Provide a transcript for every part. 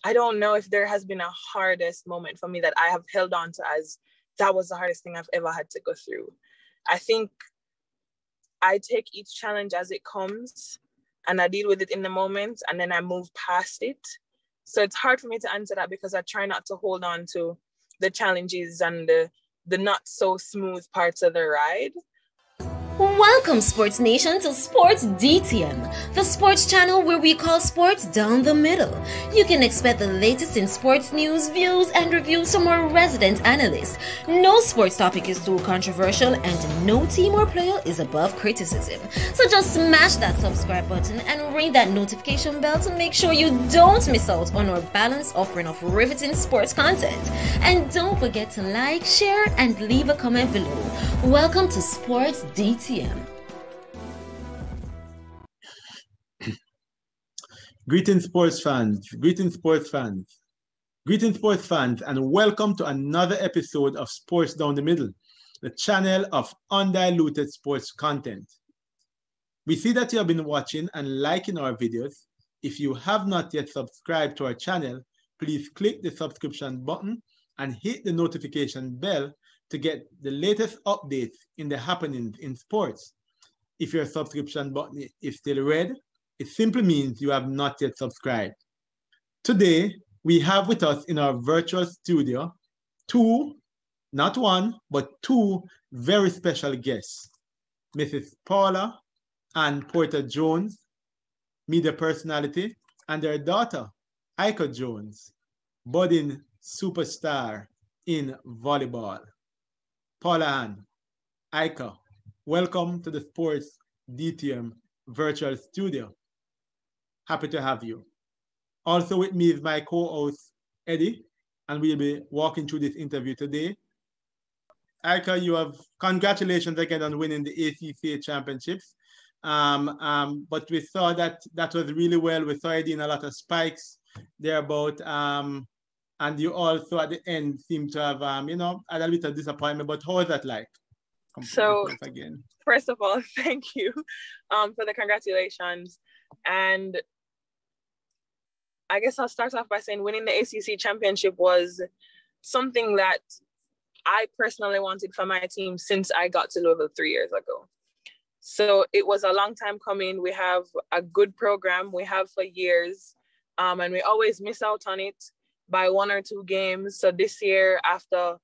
I don't know if there has been a hardest moment for me that I have held on to as that was the hardest thing I've ever had to go through. I think I take each challenge as it comes and I deal with it in the moment and then I move past it. So it's hard for me to answer that because I try not to hold on to the challenges and the not so smooth parts of the ride. Welcome, Sports Nation, to Sports DTM, the sports channel where we call sports down the middle. You can expect the latest in sports news, views, and reviews from our resident analysts. No sports topic is too controversial, and no team or player is above criticism. So just smash that subscribe button and ring that notification bell to make sure you don't miss out on our balanced offering of riveting sports content. And don't forget to like, share, and leave a comment below. Welcome to Sports DTM. Greetings, sports fans. Greetings, sports fans. Greetings, sports fans, and welcome to another episode of Sports Down the Middle, the channel of undiluted sports content. We see that you have been watching and liking our videos. If you have not yet subscribed to our channel, please click the subscription button and hit the notification bell to get the latest updates in the happenings in sports. If your subscription button is still red, it simply means you have not yet subscribed. Today, we have with us in our virtual studio two, not one, but two very special guests. Mrs. Paula-Ann Porter-Jones, media personality, and their daughter, Aiko Jones, budding superstar in volleyball. Paula-Ann, Aiko, welcome to the Sports DTM virtual studio. Happy to have you. Also with me is my co-host, Eddie, and we'll be walking through this interview today. Aiko, congratulations again on winning the Acc Championships. But we saw that was really well. We saw it in a lot of spikes thereabout. And you also at the end seem to have, had a little disappointment, but how was that like? So, first of all, thank you for the congratulations. And I guess I'll start off by saying winning the Acc Championship was something that I personally wanted for my team since I got to Louisville 3 years ago. So it was a long time coming. We have a good program. We have for years, and we always miss out on it by 1 or 2 games. So this year, after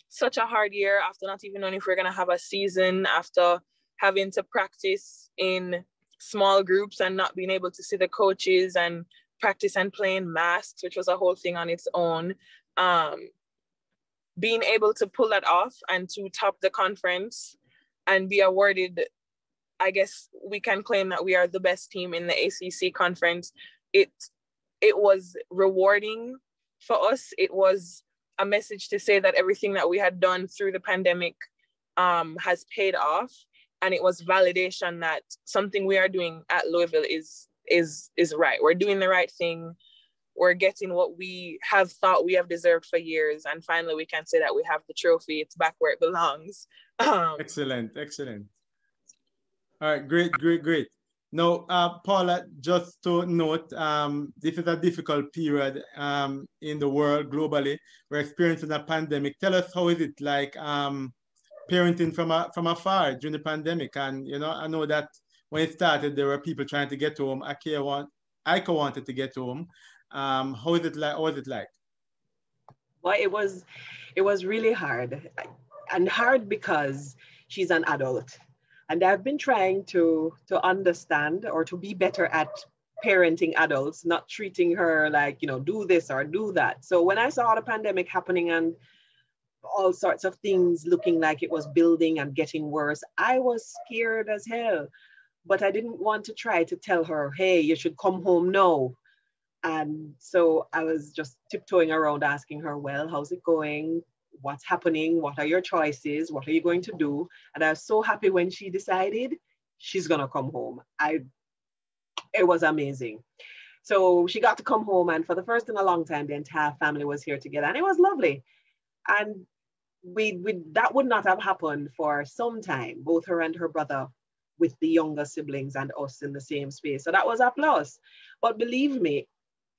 such a hard year, after not even knowing if we're going to have a season, after having to practice in small groups and not being able to see the coaches and practice and play in masks, which was a whole thing on its own, being able to pull that off and to top the conference and be awarded, I guess we can claim that we are the best team in the ACC conference. It was rewarding for us. It was a message to say that everything that we had done through the pandemic has paid off. And it was validation that something we are doing at Louisville is right. We're doing the right thing. We're getting what we have thought we have deserved for years. And finally, we can say that we have the trophy. It's back where it belongs. Excellent. All right, great. Now, Paula, just to note, this is a difficult period in the world globally. We're experiencing a pandemic. Tell us, how is it like parenting from afar during the pandemic? And, I know that when it started, there were people trying to get home. Aiko wanted to get home. How is it like? Well, it was really hard. And hard because she's an adult. And I've been trying to understand or to be better at parenting adults, not treating her like, do this or do that. So when I saw the pandemic happening and all sorts of things looking like it was building and getting worse, I was scared as hell. But I didn't want to try to tell her, hey, you should come home now. And so I was just tiptoeing around asking her, well, how's it going? What's happening? What are your choices? What are you going to do? And I was so happy when she decided she's going to come home. It was amazing. So she got to come home, and for the first in a long time, the entire family was here together, and it was lovely. And that would not have happened for some time, both her and her brother with the younger siblings and us in the same space. So that was a plus. But believe me,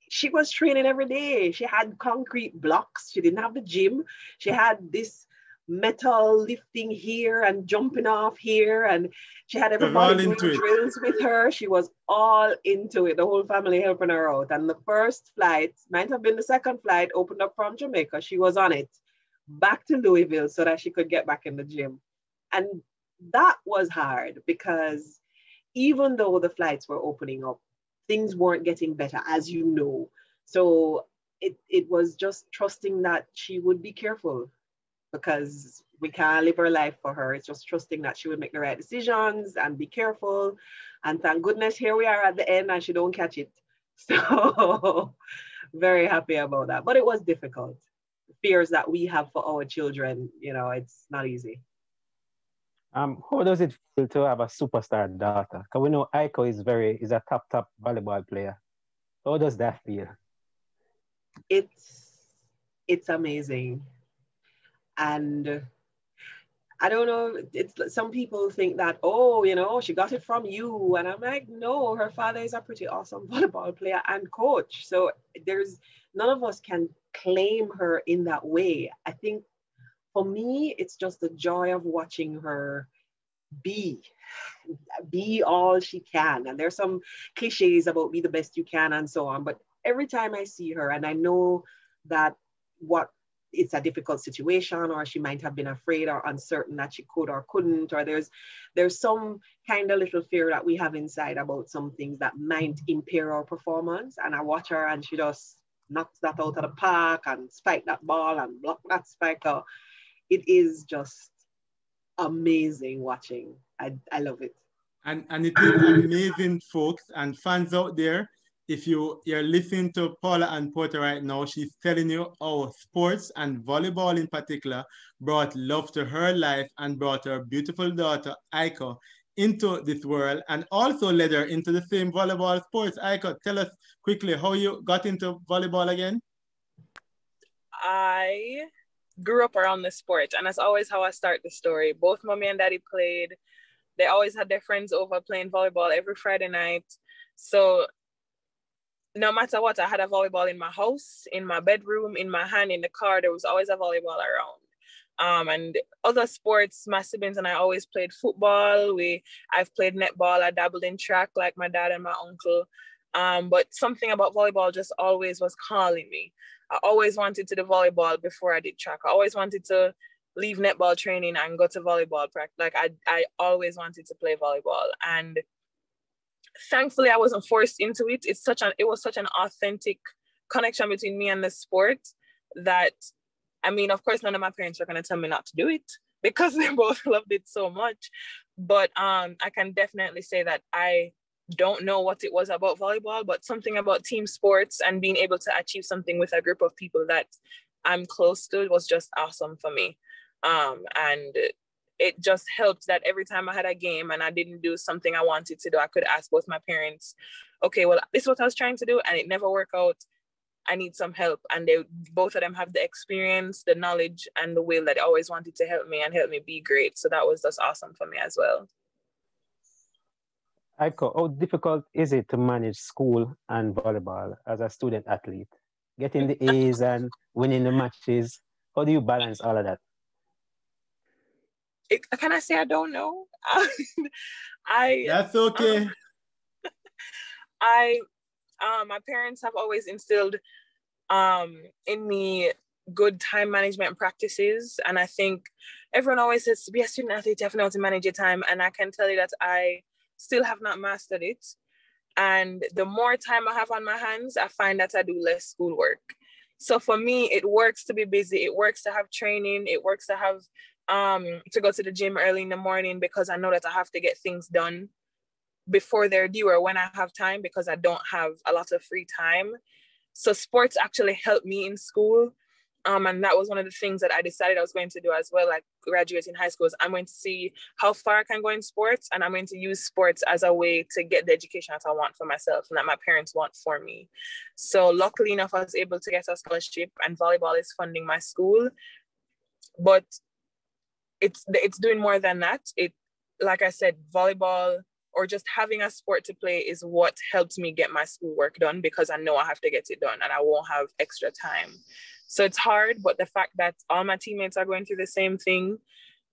she was training every day. She had concrete blocks. She didn't have the gym. She had this metal lifting here and jumping off here. And she had everybody doing drills with her. She was all into it, the whole family helping her out. And the first flight, might have been the second flight, opened up from Jamaica. She was on it back to Louisville so that she could get back in the gym. And that was hard because even though the flights were opening up, things weren't getting better, as you know. So it was just trusting that she would be careful, because we can't live her life for her. It's just trusting that she would make the right decisions and be careful. And thank goodness here we are at the end and she don't catch it. So very happy about that. But it was difficult. Fears that we have for our children, you know, it's not easy. How does it feel to have a superstar daughter? Because we know Aiko is a top volleyball player. How does that feel? It's amazing. And I don't know, it's some people think that, oh, you know, she got it from you. And I'm like, no, her father is a pretty awesome volleyball player and coach. So none of us can claim her in that way. I think for me, it's just the joy of watching her be all she can. And there's some cliches about be the best you can and so on. But every time I see her, and I know that it's a difficult situation, or she might have been afraid or uncertain that she could or couldn't, or there's some kind of little fear that we have inside about some things that might impair our performance. And I watch her and she just knocks that out of the park and spike that ball and block that spike out. It is just amazing watching. I love it. And it is amazing, folks and fans out there. If you're listening to Paula-Ann Porter right now, she's telling you how sports and volleyball in particular brought love to her life and brought her beautiful daughter, Aiko, into this world, and also led her into the same volleyball sports. Aiko, tell us quickly how you got into volleyball again. I grew up around the sport, and that's always how I start the story. Both mommy and daddy played. They always had their friends over playing volleyball every Friday night. So no matter what, I had a volleyball in my house, in my bedroom, in my hand, in the car. There was always a volleyball around. And other sports, my siblings and I always played football. I've played netball. I dabbled in track like my dad and my uncle. But something about volleyball just always was calling me. I always wanted to do volleyball before I did track. I always wanted to leave netball training and go to volleyball practice. Like I always wanted to play volleyball. And thankfully I wasn't forced into it. It was such an authentic connection between me and the sport that, I mean, of course, none of my parents were going to tell me not to do it because they both loved it so much. But I can definitely say that I don't know what it was about volleyball, but something about team sports and being able to achieve something with a group of people that I'm close to was just awesome for me. And it just helped that every time I had a game and I didn't do something I wanted to do, I could ask both my parents, okay, well, this is what I was trying to do and it never worked out. I need some help. And both of them have the experience, the knowledge, and the will that they always wanted to help me and help me be great. So that was just awesome for me as well. Aiko, how difficult is it to manage school and volleyball as a student athlete? Getting the A's and winning the matches, how do you balance all of that? Can I say I don't know? That's okay. My parents have always instilled in me good time management practices. And I think everyone always says to be a student athlete, you have to know how to manage your time. And I can tell you that I still have not mastered it. And the more time I have on my hands, I find that I do less schoolwork. So for me, it works to be busy. It works to have training. It works to have to go to the gym early in the morning because I know that I have to get things done before they're due or when I have time because I don't have a lot of free time. So sports actually helped me in school. And that was one of the things that I decided I was going to do as well, like graduating high school. I'm going to see how far I can go in sports, and I'm going to use sports as a way to get the education that I want for myself and that my parents want for me. So luckily enough, I was able to get a scholarship, and volleyball is funding my school. But it's doing more than that. Like I said, volleyball or just having a sport to play is what helps me get my schoolwork done, because I know I have to get it done and I won't have extra time. So it's hard, but the fact that all my teammates are going through the same thing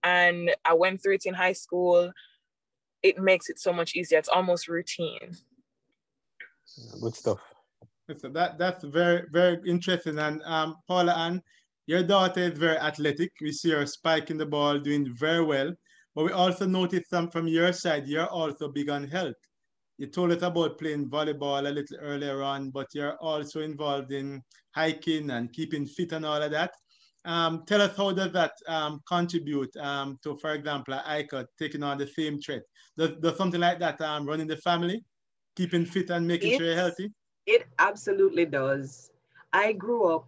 and I went through it in high school, it makes it so much easier. It's almost routine. Good stuff. So that's very, very interesting. And Paula-Ann, your daughter is very athletic. We see her spiking the ball, doing very well. But we also noticed some from your side, you're also big on health. You told us about playing volleyball a little earlier on, but you're also involved in hiking and keeping fit and all of that. Tell us, how does that contribute to, for example, Aiko taking on the same trait? Does something like that run in the family, keeping fit and making sure you're healthy? It absolutely does. I grew up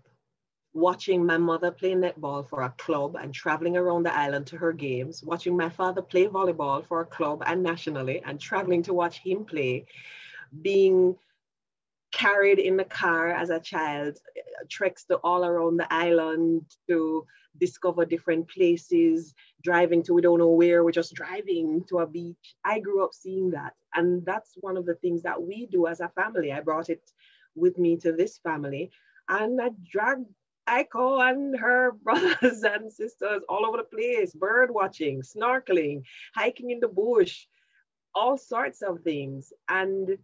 watching my mother play netball for a club and traveling around the island to her games, watching my father play volleyball for a club and nationally, and traveling to watch him play, being carried in the car as a child, treks to all around the island to discover different places, driving to we don't know where, we're just driving to a beach. I grew up seeing that. And that's one of the things that we do as a family. I brought it with me to this family, and I dragged Aiko and her brothers and sisters all over the place, bird watching, snorkeling, hiking in the bush, all sorts of things. And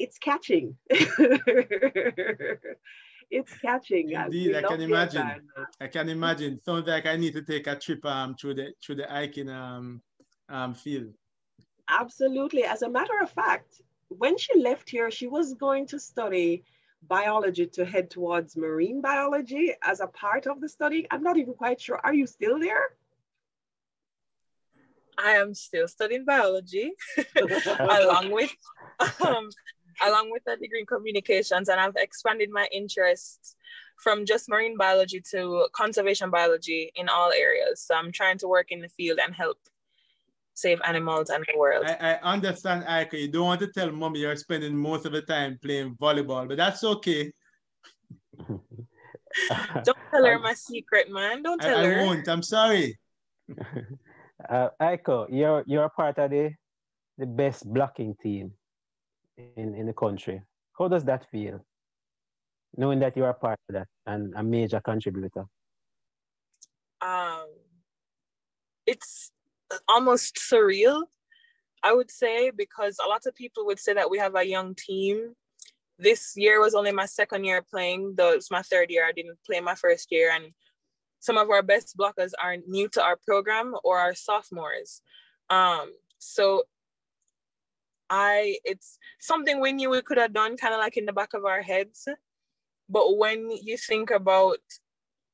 it's catching. It's catching. Indeed, I can imagine. I can imagine. Sounds like I need to take a trip through the hiking field. Absolutely. As a matter of fact, when she left here, she was going to study biology to head towards marine biology as a part of the study. I'm not even quite sure. Are you still there? I am still studying biology along with a degree in communications, and I've expanded my interests from just marine biology to conservation biology in all areas. So I'm trying to work in the field and help save animals and the world. I understand, Aiko. You don't want to tell mommy you're spending most of the time playing volleyball, but that's okay. Don't tell her my secret, man. Don't tell her. I won't. I'm sorry. Aiko, you're part of the best blocking team in the country. How does that feel, knowing that you are part of that and a major contributor? It's almost surreal, I would say, because a lot of people would say that we have a young team. This year was only my second year playing, though it's my third year. I didn't play my first year, and some of our best blockers are new to our program or are sophomores. So it's something we knew we could have done kind of like in the back of our heads. But when you think about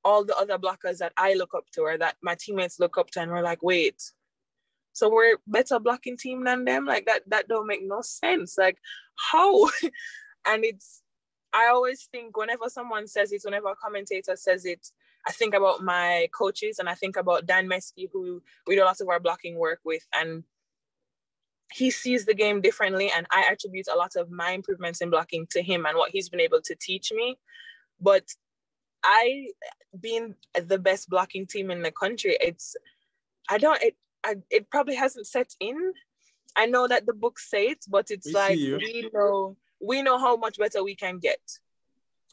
all the other blockers that I look up to or that my teammates look up to, and we're like, wait, so we're better blocking team than them? Like that don't make no sense. Like, how? And I always think whenever someone says it, whenever a commentator says it, I think about my coaches, and I think about Dan Mesky, who we do lots of our blocking work with, and he sees the game differently, and I attribute a lot of my improvements in blocking to him and what he's been able to teach me. But being the best blocking team in the country, it probably hasn't set in. I know that the books say it, but it's we know how much better we can get.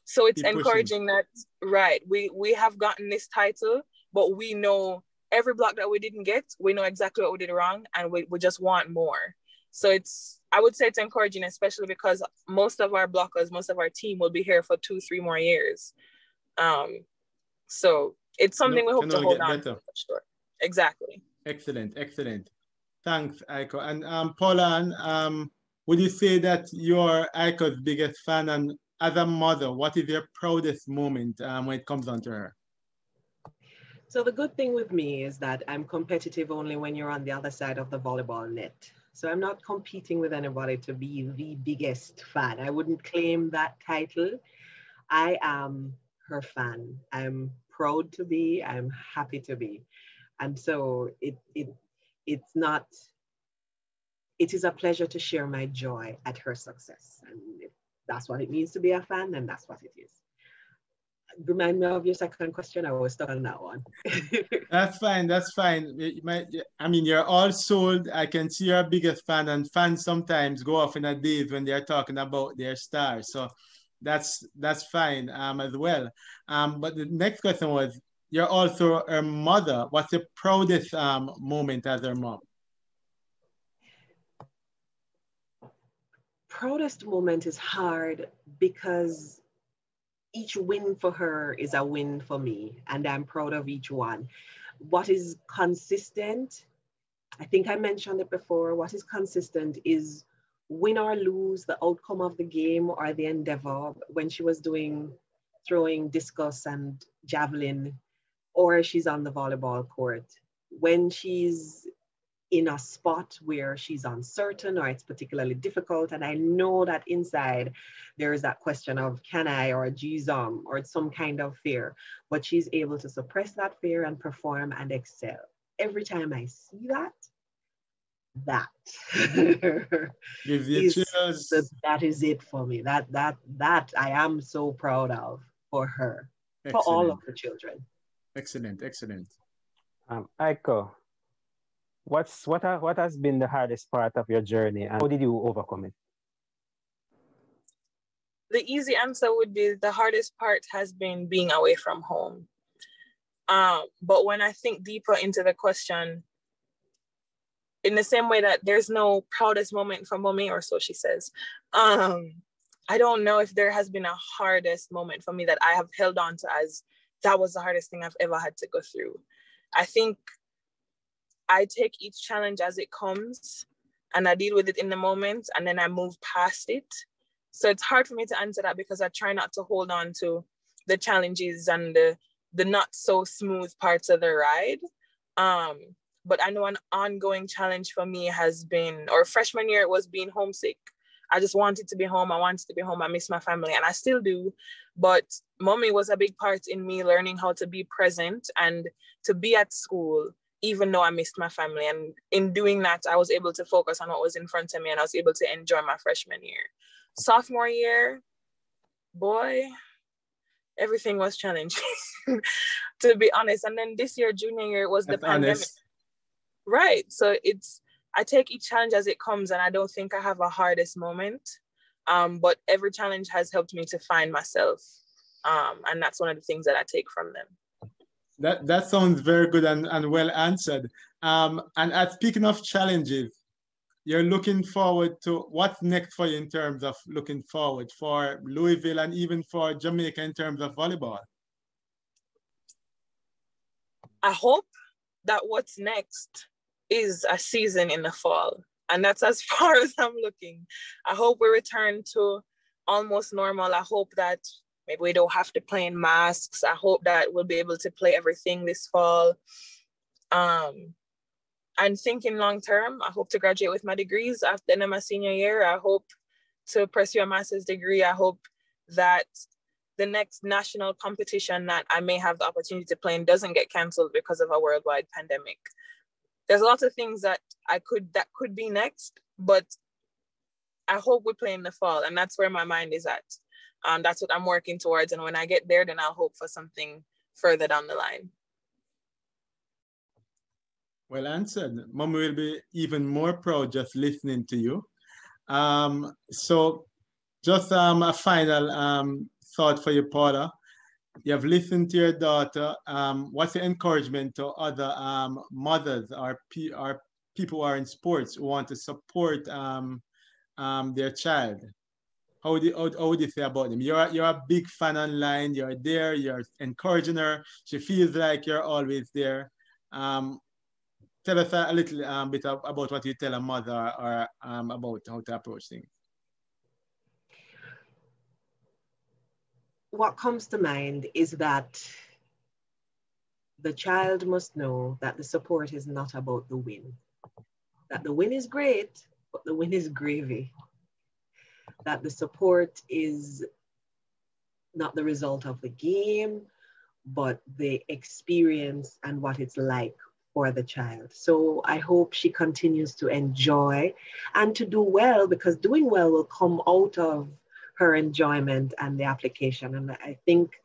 So it's encouraging that, right, we have gotten this title, but we know every block that we didn't get, we know exactly what we did wrong, and we just want more. So I would say it's encouraging, especially because most of our blockers, most of our team will be here for 2-3 more years. So it's something we hope to hold on to. Sure. Exactly. Excellent. Thanks, Aiko. And Paula-Ann, would you say that you're Aiko's biggest fan? And as a mother, what is your proudest moment when it comes on to her? So the good thing with me is that I'm competitive only when you're on the other side of the volleyball net. So I'm not competing with anybody to be the biggest fan. I wouldn't claim that title. I am her fan. I'm proud to be, I'm happy to be. And so it is a pleasure to share my joy at her success. And if that's what it means to be a fan, then that's what it is. Remind me of your second question. I was stuck on that one. That's fine. That's fine. I mean, you're all sold. I can see you're a biggest fan, and fans sometimes go off in a daze when they're talking about their stars. So that's fine as well. But the next question was, you're also her mother. What's the proudest moment as her mom? Proudest moment is hard because each win for her is a win for me, and I'm proud of each one. What is consistent, I think I mentioned it before, what is consistent is win or lose, the outcome of the game or the endeavor. When she was throwing discus and javelin, or she's on the volleyball court, when she's in a spot where she's uncertain or it's particularly difficult, and I know that inside there is that question of can I, or geez, or some kind of fear, but she's able to suppress that fear and perform and excel. Every time I see that is it for me. That I am so proud of for her. Excellent. For all of the children. Excellent. Aiko, what has been the hardest part of your journey, and how did you overcome it? The easy answer would be the hardest part has been being away from home. But when I think deeper into the question, in the same way that there's no proudest moment for mommy, or so she says, I don't know if there has been a hardest moment for me that I have held on to as that was the hardest thing I've ever had to go through. I think I take each challenge as it comes and I deal with it in the moment, and then I move past it. So it's hard for me to answer that because I try not to hold on to the challenges and the not so smooth parts of the ride. But I know an ongoing challenge for me has been, or freshman year, it was being homesick. I just wanted to be home. I wanted to be home. I miss my family, and I still do. But mommy was a big part in me learning how to be present and to be at school, even though I missed my family. And in doing that, I was able to focus on what was in front of me, and I was able to enjoy my freshman year. Sophomore year, boy, everything was challenging, to be honest. And then this year, junior year, it was the pandemic. Right. So I take each challenge as it comes, and I don't think I have a hardest moment. But every challenge has helped me to find myself. And that's one of the things that I take from them. That sounds very good and well answered. And speaking of challenges, you're looking forward to what's next for you in terms of looking forward for Louisville and even for Jamaica in terms of volleyball? I hope that what's next is a season in the fall. And that's as far as I'm looking. I hope we return to almost normal. I hope that maybe we don't have to play in masks. I hope that we'll be able to play everything this fall. I'm thinking long term. I hope to graduate with my degrees after the end of my senior year. I hope to pursue a master's degree. I hope that the next national competition that I may have the opportunity to play in doesn't get canceled because of a worldwide pandemic. There's lots of things that could be next, but I hope we play in the fall, and that's where my mind is at. That's what I'm working towards, and when I get there, then I'll hope for something further down the line. Well answered. Mom will be even more proud just listening to you. So just a final thought for you, Paula. You have listened to your daughter. What's your encouragement to other mothers or people who are in sports who want to support their child? How would you say about them? You're a big fan online. You're there. You're encouraging her. She feels like you're always there. Tell us a little bit about what you tell a mother or about how to approach things. What comes to mind is that the child must know that the support is not about the win. That the win is great, but the win is gravy. That the support is not the result of the game, but the experience and what it's like for the child. So I hope she continues to enjoy and to do well, because doing well will come out of her enjoyment and the application. And I think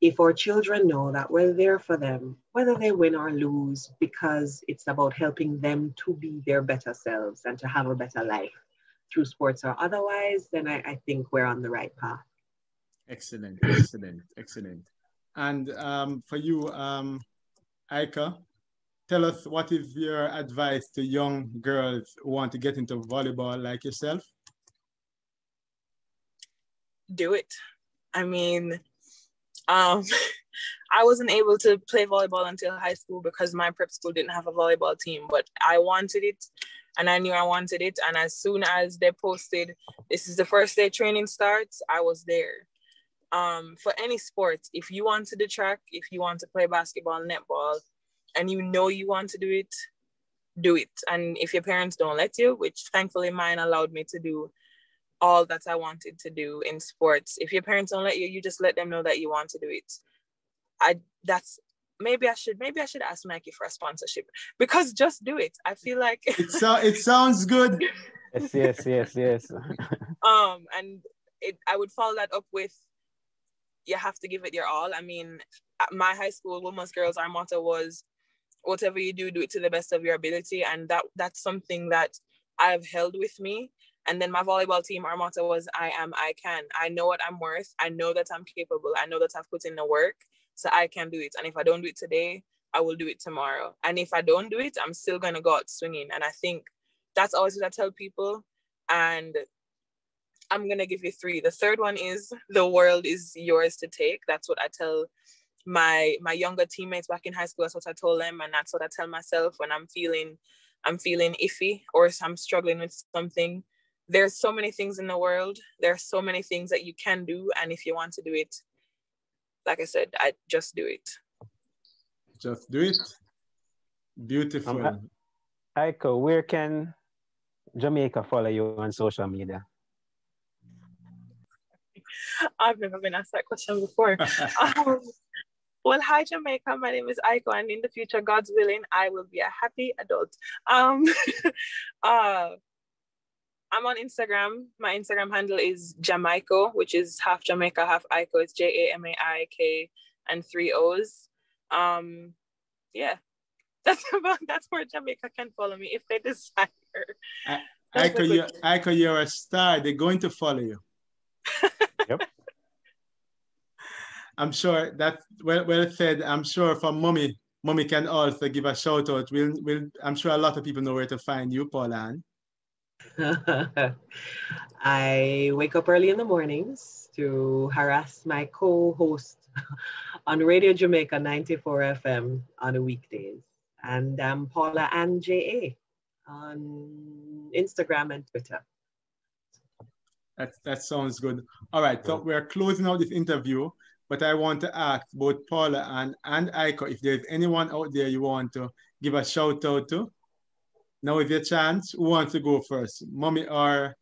if our children know that we're there for them, whether they win or lose, because it's about helping them to be their better selves and to have a better life through sports or otherwise, then I think we're on the right path. Excellent, excellent, excellent. And for you, Aiko, tell us, what is your advice to young girls who want to get into volleyball like yourself? Do it. I mean, I wasn't able to play volleyball until high school because my prep school didn't have a volleyball team, but I wanted it and I knew I wanted it. And as soon as they posted, this is the first day training starts, I was there. For any sport, if you want to do track, if you want to play basketball, netball, and you know you want to do it, do it. And if your parents don't let you, which thankfully mine allowed me to do all that I wanted to do in sports. If your parents don't let you, you just let them know that you want to do it. Maybe I should ask Nike for a sponsorship, because just do it. I feel like it sounds good. Yes. And I would follow that up with, you have to give it your all. I mean, at my high school, women's girls, our motto was, whatever you do, do it to the best of your ability. And that's something that I've held with me. And then my volleyball team, our motto was, I am, I can. I know what I'm worth. I know that I'm capable. I know that I've put in the work, so I can do it. And if I don't do it today, I will do it tomorrow. And if I don't do it, I'm still going to go out swinging. And I think that's always what I tell people. And I'm going to give you 3. The third one is, the world is yours to take. That's what I tell my younger teammates back in high school. That's what I told them. And that's what I tell myself when I'm feeling iffy or I'm struggling with something. There's so many things in the world. There are so many things that you can do. And if you want to do it, like I said, just do it. Just do it. Beautiful. Aiko, where can Jamaica follow you on social media? I've never been asked that question before. Well, hi, Jamaica. My name is Aiko, and in the future, God's willing, I will be a happy adult. I'm on Instagram. My Instagram handle is Jamaica, which is half Jamaica, half Aiko. It's Jamaik and 3 O's. Yeah, that's where Jamaica can follow me if they desire. Aiko, you're a star. They're going to follow you. Yep. I'm sure that's well said. I'm sure for mommy can also give a shout out. I'm sure a lot of people know where to find you, Paula-Ann. I wake up early in the mornings to harass my co-host on Radio Jamaica 94 FM on the weekdays. And I'm Paula-Ann JA on Instagram and Twitter. That sounds good. All right, so we're closing out this interview, but I want to ask both Paula-Ann and Aiko if there's anyone out there you want to give a shout out to. Now is your chance. Who wants to go first, mommy or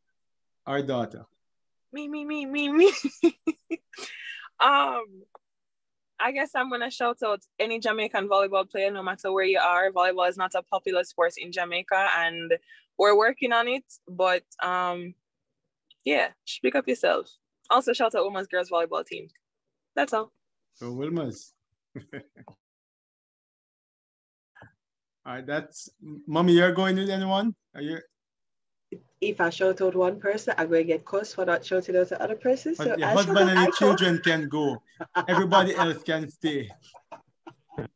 our daughter? Me. I guess I'm gonna shout out any Jamaican volleyball player, no matter where you are. Volleyball is not a popular sport in Jamaica, and we're working on it. But yeah, speak up yourself. Also, shout out women's girls volleyball team. That's all. So Wilma's. All right, that's mommy. You're going with anyone? Are you? If I shout out one person, I'm going to get cursed for not shouting out to other persons. So your husband and your children can go. Everybody else can stay. I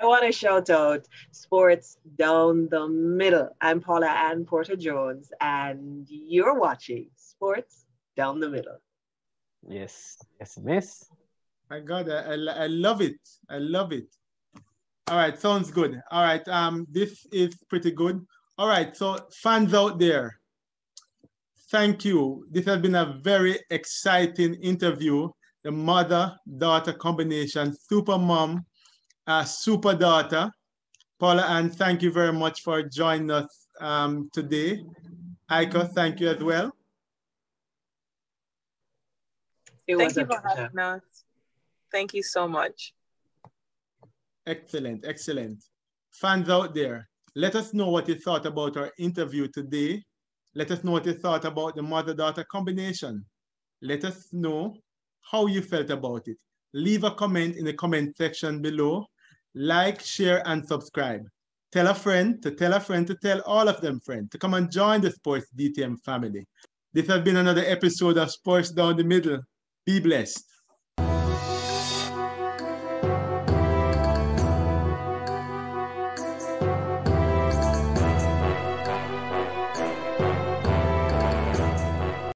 want to shout out Sports Down the Middle. I'm Paula-Ann Porter-Jones, and you're watching Sports Down the Middle. Yes, miss. My God, I love it. I love it. All right, sounds good. All right, this is pretty good. All right, so fans out there, thank you. This has been a very exciting interview. The mother-daughter combination, super mom, super daughter. Paula-Ann, thank you very much for joining us today. Aiko, thank you as well. Thank you for having us. Thank you so much. Excellent, excellent. Fans out there, let us know what you thought about our interview today. Let us know what you thought about the mother-daughter combination. Let us know how you felt about it. leave a comment in the comment section below. Like, share, and subscribe. Tell a friend to tell a friend to tell all of them friends to come and join the Sports DTM family. This has been another episode of Sports Down the Middle. Be blessed.